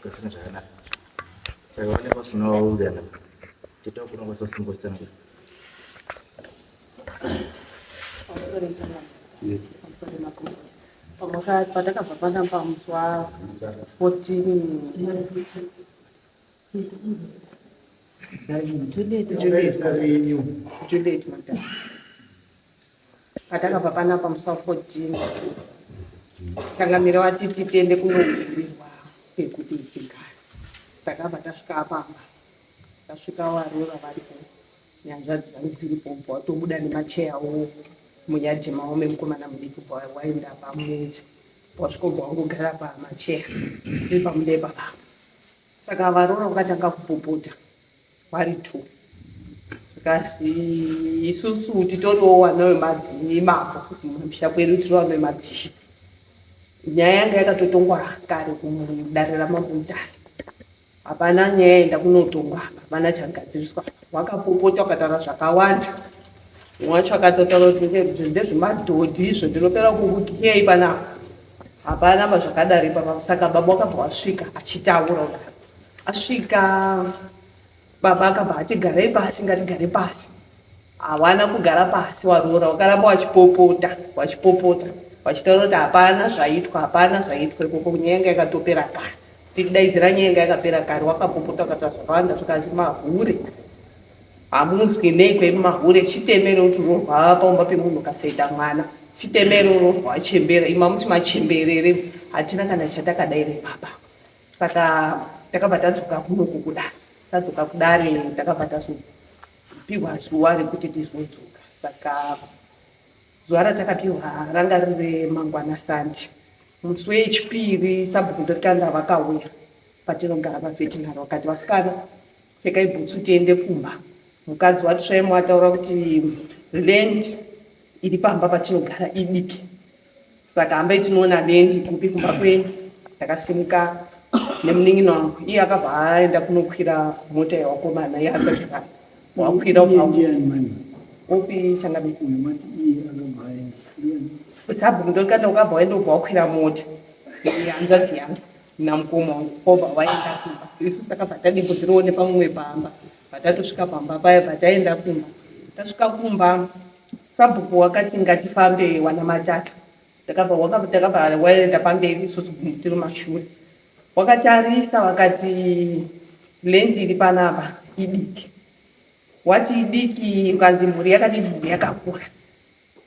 Kasina jana. Sasa wale basi na wao jana. Kitu kuna kwa sasa simple sana. Sorry sana. Yes. Sorry makuti. Pamoja pataka papanda pa mswa 14 Juliet madam. Pataka papanda pa mswa 14 changamira watiti tiende kunokurirwa pekuti itigara takabva tasvika apamba tasvika varora varipo nyanzvadzi dzangu dziripo watobuda nemacheyawo munyadhi mavo memukomana mudiki waenda pamuti wasvikobva wangogara pamacheya tiri pamudeba papa saka varora vakatanga kupopota vari 2 zvikazi isusu titoriwo wana wemadzimambo mumusha kwedu tiri wana wemadzisha nyaya yanga yakatotongwa kare kudare ramambo Mutasi. Hapana nyaya yaenda kunotongwa, hapana chagadziriswa. Wakapopota wakataura zvakawanda. Mwacho akatotaura kuti ndezvemadhodhi izvo ndinopera kukukiyei panapa. Hapana mazvakadari papa. Saka baba wakabva wasvika achitaura kudaro. Asvika baba akabva ati garei pasi, ngatigare pasi. Hawana kugara pasi warora, wakaramba wachipopota. Wachitaura kuti hapana zvaitwa ikoko nyaya yanga yakatopera kare. Tikidaidzira nyaya yanga yakapera kare wakapopota wakataura zvakawanda zvikazi mahure. Hamuzwi nei kwemu mahure chitemere kuti unorwa paumba pemunhu kasaita mwana. Chitemere unorwa wachembera, ima musi machemberere hatina kana chatakadaire baba. Saka takabva tadzoka kunoku kudare. Tadzoka kudare takabva tazopihwa zuva rekuti tizodzoka. Saka zuva ratakapiwa ranga riri mangwana sandi. Musi wechipiri sabhuku ndotikanda vakauya patinogara pavhetinari vakati vasikana pfekai bhutsu tiende kumba. Mukadzi watsvemo ataura kuti land iri pamba patinogara idiki. Saka hambai tinoona land kupi kumba kwenyu. Takasimuka nemunin'ina wangu iye akabva aenda kunokwira mota yewakomana yaakadzisana. Wakwira upi changabe sabhuku ndokanda ukabva waenda ubva wakwira mota hanzvadzi yangu namukoma wangu obva waenda kumba. Isu saka patadimbudzirawo nepamwe pamba patatosvika pamba paya pataenda kumba. Tasvika kumba sabhuku wakati ngatifambe wana matatu. Takabva waenda pamberi isusu tiri mashure. Wakatarisa wakati land iri panapa idiki. Wati idiki ukanzi mhuri yakadii mhuri yakakura.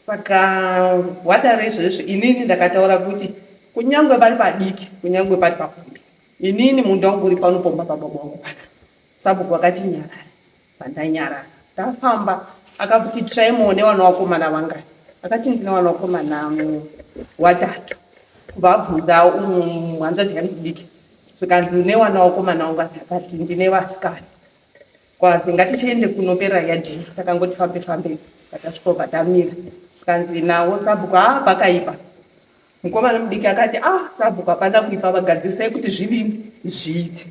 Saka wataura izvozvo inini ndakataura kuti kunyange pari padiki kunyange pari pakuru inini munhu wangu uri pano pomba pababa wangu pana. Sabhuku wakati nyarara pandanyarara tafamba akakuti tsvaimone wana wakomana vangani. Akati ndine wana wakomana watatu. Kubva abvunza hanzvadzi yangu diki zvikanzi une wana wakomana wangani. Akati ndine vasikana. Kwazi ngatichiende kunopera yadhini. Takangoti fambe tasvika tamira. Kanzi nawo sabhuku pakaipa. Mukomana mudiki akati sabhuku hapana kuipa vagadzirisai kuti zvidini zviite.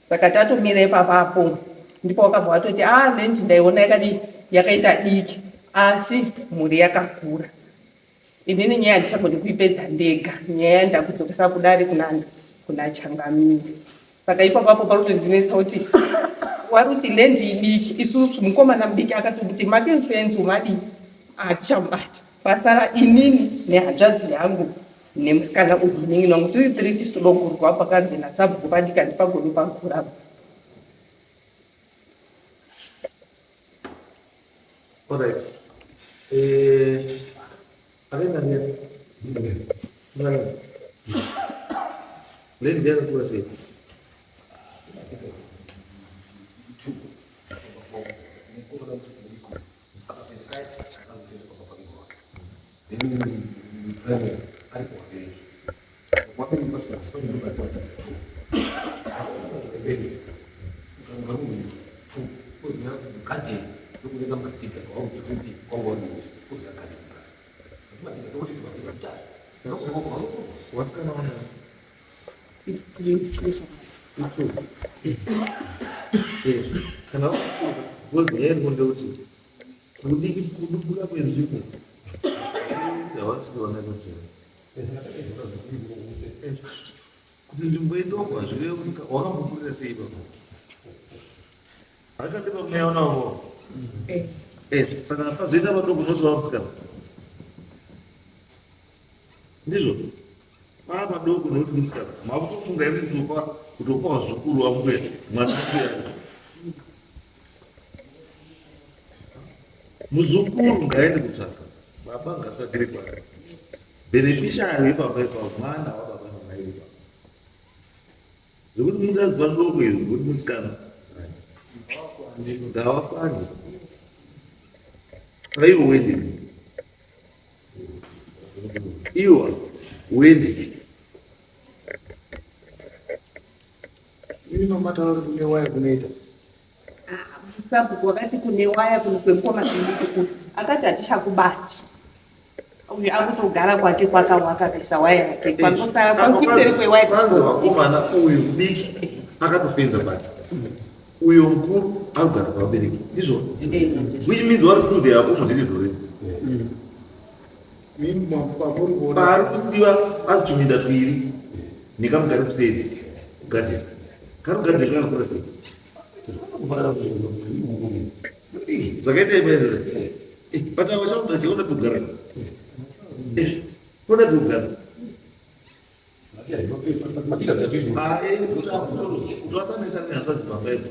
Saka tatomira ipapapo ndipo wakabva watoti land ndaiona yakaita diki asi mhuri yakakura. Inini nyaya handichagoni kuipedza ndega. Nyaya ndakudzokesa kudare kuna Changamire. Saka ipapapo parikuti ndinetsa kuti wari kuti land idiki isusu mukomana mudiki akati kuti make fenzi umadii hatichamubata. Pasara inini nehanzvadzi yangu nemusikana uyu munin'ina wangu tiri 3 tisodongorwa pakanzi nasabhuku padiki handipagoni pagurapa. Alright. Aenda nini? Nani? Land yakakura sei? Wasikana wana kana gozi yaingonde kuti kudiki kudukula kwenzvimbo yawasika vanaizvozvo kuti nzvimbo idoko hazvireuka. Wakambokurira sei baba? Akandipa mweya unawo. Saka pazoita vadoko unoti vamusikana ndizvo vadoko unoti musikana makutofunga iri kutopa wazukuru wambuya mwana wambuya muzukuru ngaende kutsvaka baba ngatsvakire kwake beneficiary yebaba ipapo mwana wababa namai ipapo zvekuti muntu aziva doko izvi kuti musikana ngavakwani. Saka iwo uende iwa uende ini mamatauri kune waya kunoita sabhuku wakati kune waya kunokwemkoma zvinduku akati hatichakubati uyu akutogara kwake kwakawaka akaisa waya yake kwakuseri kwewaya vakomana uyu mudiki akatofenza bati uyo mukuru arikugara kwavabereki ndizvo which means vari to their accommodation paari kusiva azituminda twiri nekamugari kuseri kugadheni kari kugadheni kakakura sei zvakaita imaenza but avachauda cheoda kugara oda kugara kuti vasanesa nehanzvadzi pambaipo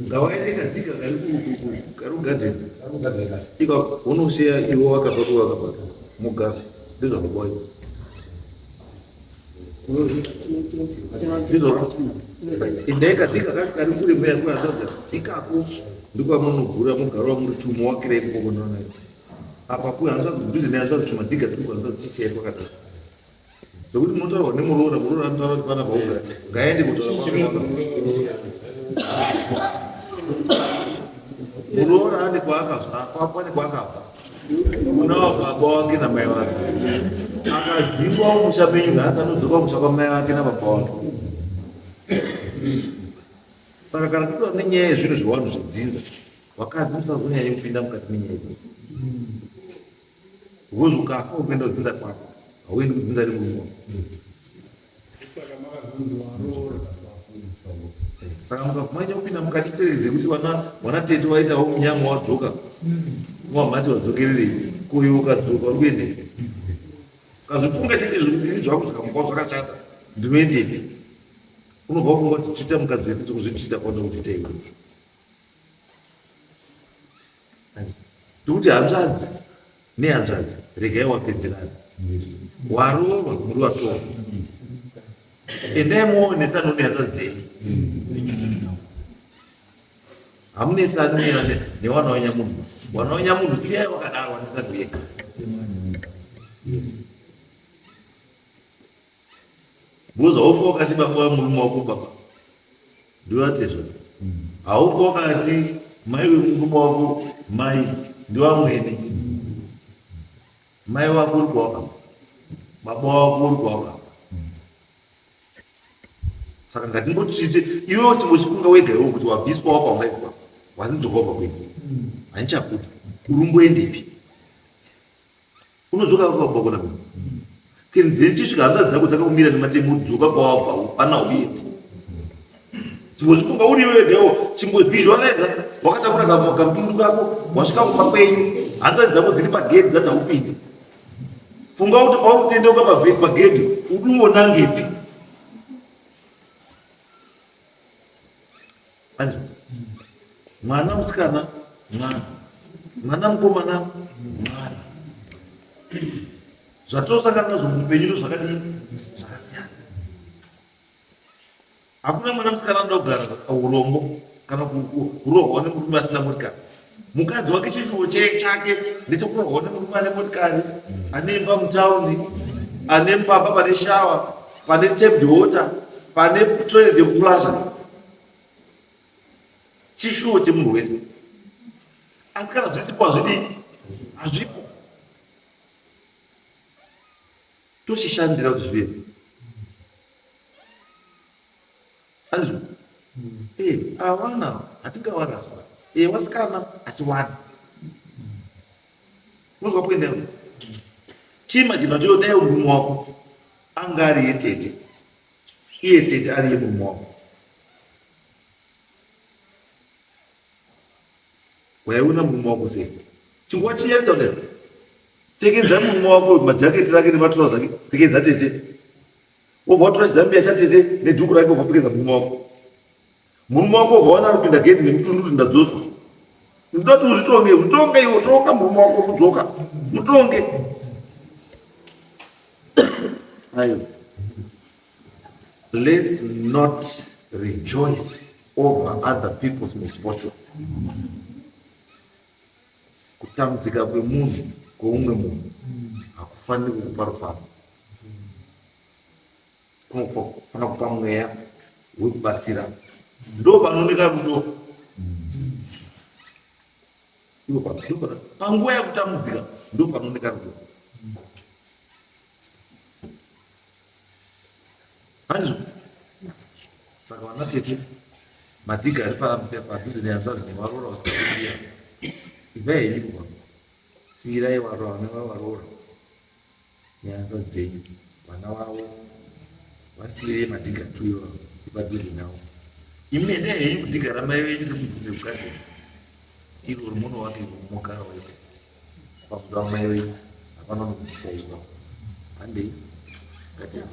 ngavaende kadzika kari kugadheni ika unosheya iwo wakabva kuvakabva mugara ndezvakabwai indai kadzika kacho kari kure mweya kuyandaza ikako ndikwamunogura mugara muri chumo wakirei kukokononai apa kuhanzvadzi kudhuze nehanzvadzi chuma dhiga tiri kuhanzvadzi chisiyai kwakadaro zvokuti munotaurwa nemuroora anotaura kuti pana pauga ngaende kutaura muroora ane kwaakapane kwaakabva unawo baba wake namai vake akadzingwa musha menyu nhasi anodzoka musha kwamai vake nababa wake. Saka kana titora nenyaya yezvinhu zvewanhu zvedzinza vakadzi musazonyanya kupinda mukati menyaya idzi because ukafa ukuenda kudzinza kwako hauendi kudzinza rimurume. Saka mukavumanya kupinda mukatitseredze kuti mwana tete waitawo munyama wadzoka wamati wadzokererei kuyo ukadzoka uri kuendepi ukazvifunga chete zviri zvangu zvakamuka zvakachata ndinoendepi unobva ufunga kuti tsvita mukadzi wese tikuzvitsvita kwanda kuchiita iwe ndikuti hanzvadzi nehanzvadzi regai wapedzerana warova muri watora endai muonetsana nehanzvadzi dzenyu hamunetsani newana wanyamunhu. Wana wanyamunhu siyai wakadaro wanetsani wega because haufa wakati baba wamurume wako baba ndiwatezvo haufa wakati mai wemurume wako mai ndiwamwene mai wako uri kwawakabva baba wako uri kwawakabva. Saka ngatingotite iwewo chimbochifunga wega iwo kuti wabviswa wapa wangaikwa wazinzoka wapa kwedu handichakuda urumboendepi unodzoka wakabva kona mimi ndichisvika hanzvadzi dzako dzakaumira nematemo udzoka kwawabva pana uyendi chimbochifunga uri wega iwo chimbovhizhualiza wakatakura kamutundu kako wasvika kumba kwenyu hanzvadzi dzako dziri pagedhi dzati haupindi funga kuti paukutendeuka pagedhi udumbonangepi mwana musikana mwana mukomana mwana zvatosangana nazvo muupenyu zvakadii zvakasiyana. Hakuna mwana musikana anoda kugara urombo kana kurohwa nemurume asina motikari. Mukadzi wake chishuwo chake ndechekurohwa nemurume ane motikari, ane imba mutaundi, ane pamba pane shawa, pane tapped water, pane toilet yekuflasha. Chishuwo chemunhu wese. Asi kana zvisipo hazvidii, hazvipo. Toshishandira kuti zvive. Andizvo? Awana hatingawarasa. Wasikana asi wana. Unozwa kuendayo? Chima chinoti dai murume wako anga ari yetete. iye tete ariye murume wako. Waiona murume wako sei? Chingwa chinyarisa kudai. Pfekedza murume wako majaketi rake nematrauza ake, pfekedza tete. Wobva watora chizambia chatete nedhuku rake wobva pfekedza murume wako. Murume wako wobva waona kupinda gedi nemutundu kuti ndadzoswa. Ndoti uzvitonge, utonge iwo, toka murume wako kudzoka. Mutonge. Ayo. Let's not rejoice over other people's misfortune. Kutambudzika kwemunhu kweumwe munhu hakufaniri kukupa rufaro. Kunofanira kupa mweya wekubatsira. Ndo panooneka rudo. Panguva yekutambudzika ndo panooneka rudo. Handizvo? Saka vana tete madhiga ari padhuze nehanzvadzi nevaroora usikakumbira. Ibvai henyu kuva. Siyirai varoora nevaroora nehanzvadzi dzenyu. Vana vavo vasiyirei madhiga tuyo ipadhuze navo. Imi endai henyu kudhiga ramai venyu rimudhuze kugadzira. Iro muno wake mugara wedu. Pamuda wamai venyu hapana nokutisaiwa. Handei. Gadzira.